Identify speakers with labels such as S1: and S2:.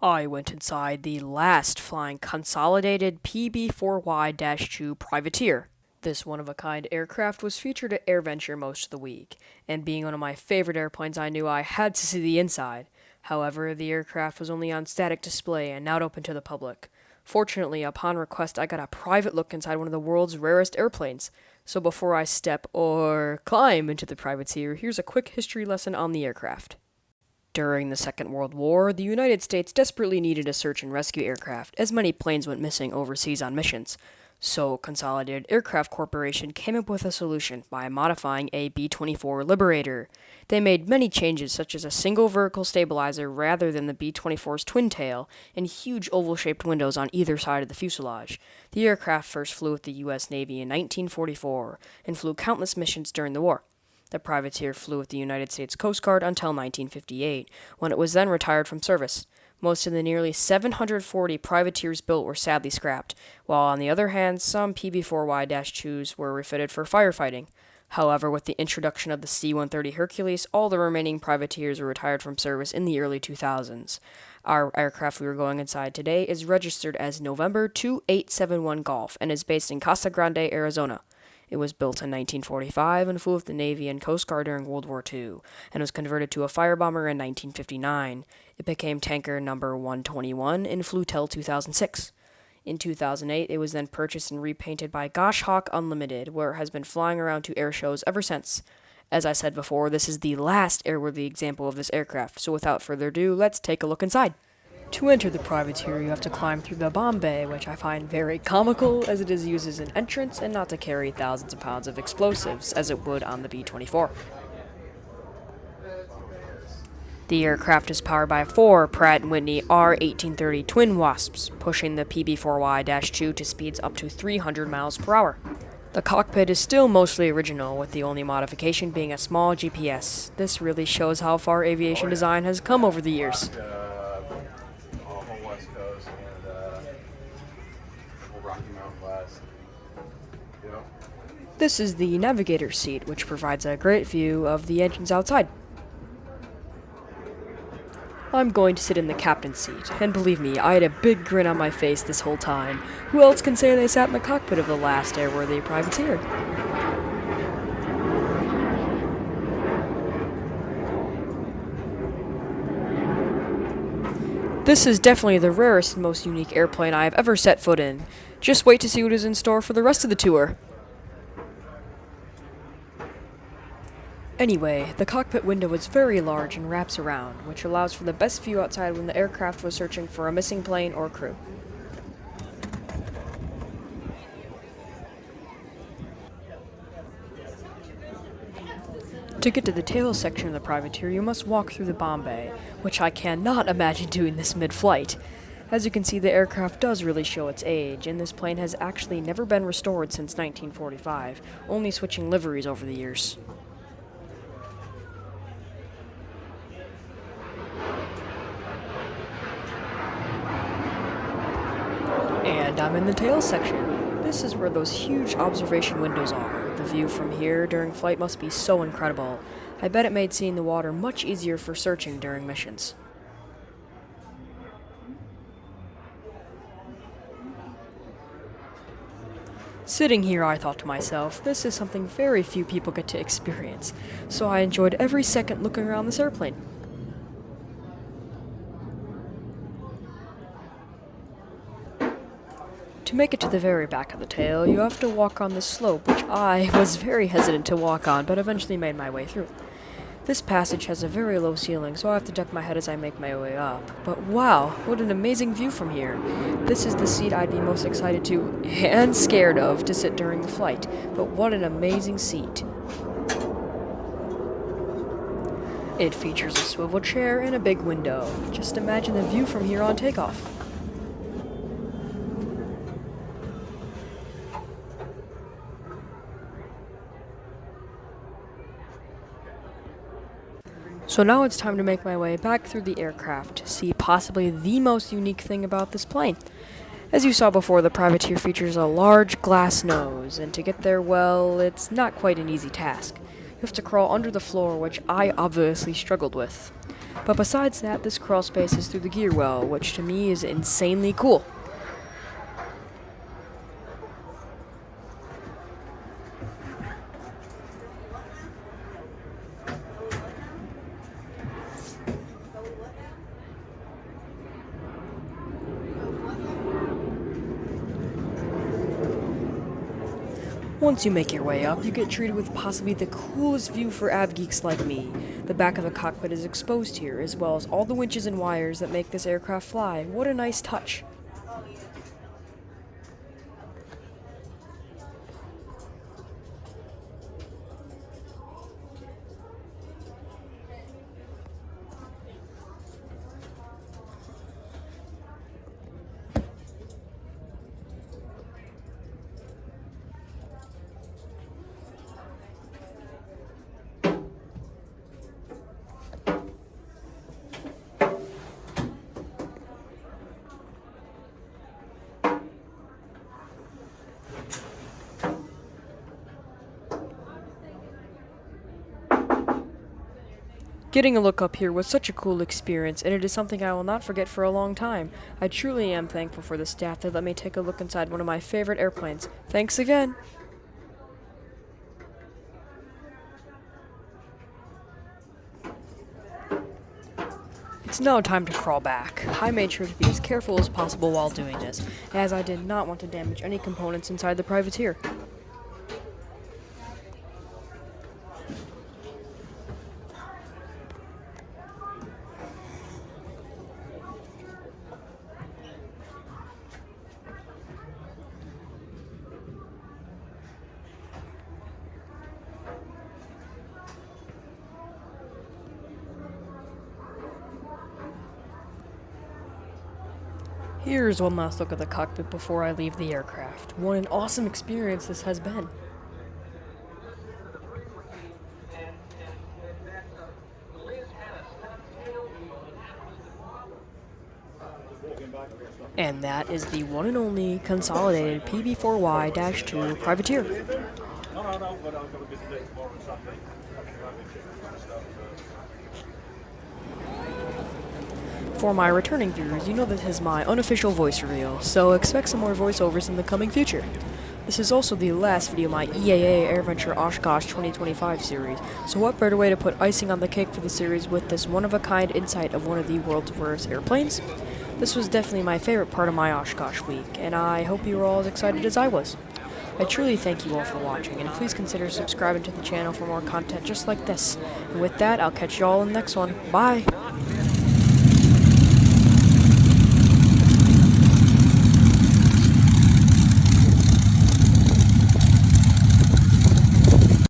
S1: I went inside the last flying Consolidated PB4Y-2 Privateer. This one-of-a-kind aircraft was featured at AirVenture most of the week, and being one of my favorite airplanes, I knew I had to see the inside. However, the aircraft was only on static display and not open to the public. Fortunately, upon request, I got a private look inside one of the world's rarest airplanes. So before I step or climb into the Privateer, here's a quick history lesson on the aircraft. During the Second World War, the United States desperately needed a search and rescue aircraft, as many planes went missing overseas on missions. So, Consolidated Aircraft Corporation came up with a solution by modifying a B-24 Liberator. They made many changes, such as a single vertical stabilizer rather than the B-24's twin tail, and huge oval-shaped windows on either side of the fuselage. The aircraft first flew with the U.S. Navy in 1944, and flew countless missions during the war. The Privateer flew with the United States Coast Guard until 1958, when it was then retired from service. Most of the nearly 740 privateers built were sadly scrapped, while on the other hand, some PB4Y-2s were refitted for firefighting. However, with the introduction of the C-130 Hercules, all the remaining privateers were retired from service in the early 2000s. Our aircraft we are going inside today is registered as November 2871 Golf and is based in Casa Grande, Arizona. It was built in 1945 and flew with the Navy and Coast Guard during World War II, and was converted to a firebomber in 1959. It became tanker number 121 and flew till 2006. In 2008, it was then purchased and repainted by Gosh Hawk Unlimited, where it has been flying around to air shows ever since. As I said before, this is the last airworthy example of this aircraft, so without further ado, let's take a look inside. To enter the Privateer, you have to climb through the bomb bay, which I find very comical, as it is used as an entrance and not to carry thousands of pounds of explosives, as it would on the B-24. The aircraft is powered by 4 Pratt & Whitney R1830 twin Wasps, pushing the PB4Y-2 to speeds up to 300 miles per hour. The cockpit is still mostly original, with the only modification being a small GPS. This really shows how far aviation design has come over the years.
S2: West Coast and Rocky Mountain West. You know?
S1: This is the navigator seat, which provides a great view of the engines outside. I'm going to sit in the captain's seat, and believe me, I had a big grin on my face this whole time. Who else can say they sat in the cockpit of the last airworthy privateer? This is definitely the rarest and most unique airplane I have ever set foot in. Just wait to see what is in store for the rest of the tour. Anyway, the cockpit window is very large and wraps around, which allows for the best view outside when the aircraft was searching for a missing plane or crew. To get to the tail section of the Privateer, you must walk through the bomb bay, which I cannot imagine doing this mid-flight. As you can see, the aircraft does really show its age, and this plane has actually never been restored since 1945, only switching liveries over the years. And I'm in the tail section. This is where those huge observation windows are. The view from here during flight must be so incredible. I bet it made seeing the water much easier for searching during missions. Sitting here, I thought to myself, this is something very few people get to experience, so I enjoyed every second looking around this airplane. To make it to the very back of the tail, you have to walk on this slope, which I was very hesitant to walk on, but eventually made my way through. This passage has a very low ceiling, so I have to duck my head as I make my way up. But wow, what an amazing view from here. This is the seat I'd be most excited to, and scared of, to sit during the flight. But what an amazing seat. It features a swivel chair and a big window. Just imagine the view from here on takeoff. So now it's time to make my way back through the aircraft to see possibly the most unique thing about this plane. As you saw before, the Privateer features a large glass nose, and to get there, well, it's not quite an easy task. You have to crawl under the floor, which I obviously struggled with. But besides that, this crawl space is through the gear well, which to me is insanely cool. Once you make your way up, you get treated with possibly the coolest view for av geeks like me. The back of the cockpit is exposed here, as well as all the winches and wires that make this aircraft fly. What a nice touch. Getting a look up here was such a cool experience, and it is something I will not forget for a long time. I truly am thankful for the staff that let me take a look inside one of my favorite airplanes. Thanks again! It's now time to crawl back. I made sure to be as careful as possible while doing this, as I did not want to damage any components inside the Privateer. Here's one last look at the cockpit before I leave the aircraft. What an awesome experience this has been. And that is the one and only Consolidated PB4Y-2 Privateer.
S2: No, but I'm going to visit it tomorrow and Saturday.
S1: For my returning viewers, you know this is my unofficial voice reveal, so expect some more voiceovers in the coming future. This is also the last video of my EAA AirVenture Oshkosh 2025 series, so what better way to put icing on the cake for the series with this one-of-a-kind insight of one of the world's rarest airplanes? This was definitely my favorite part of my Oshkosh week, and I hope you were all as excited as I was. I truly thank you all for watching, and please consider subscribing to the channel for more content just like this. And with that, I'll catch you all in the next one. Bye!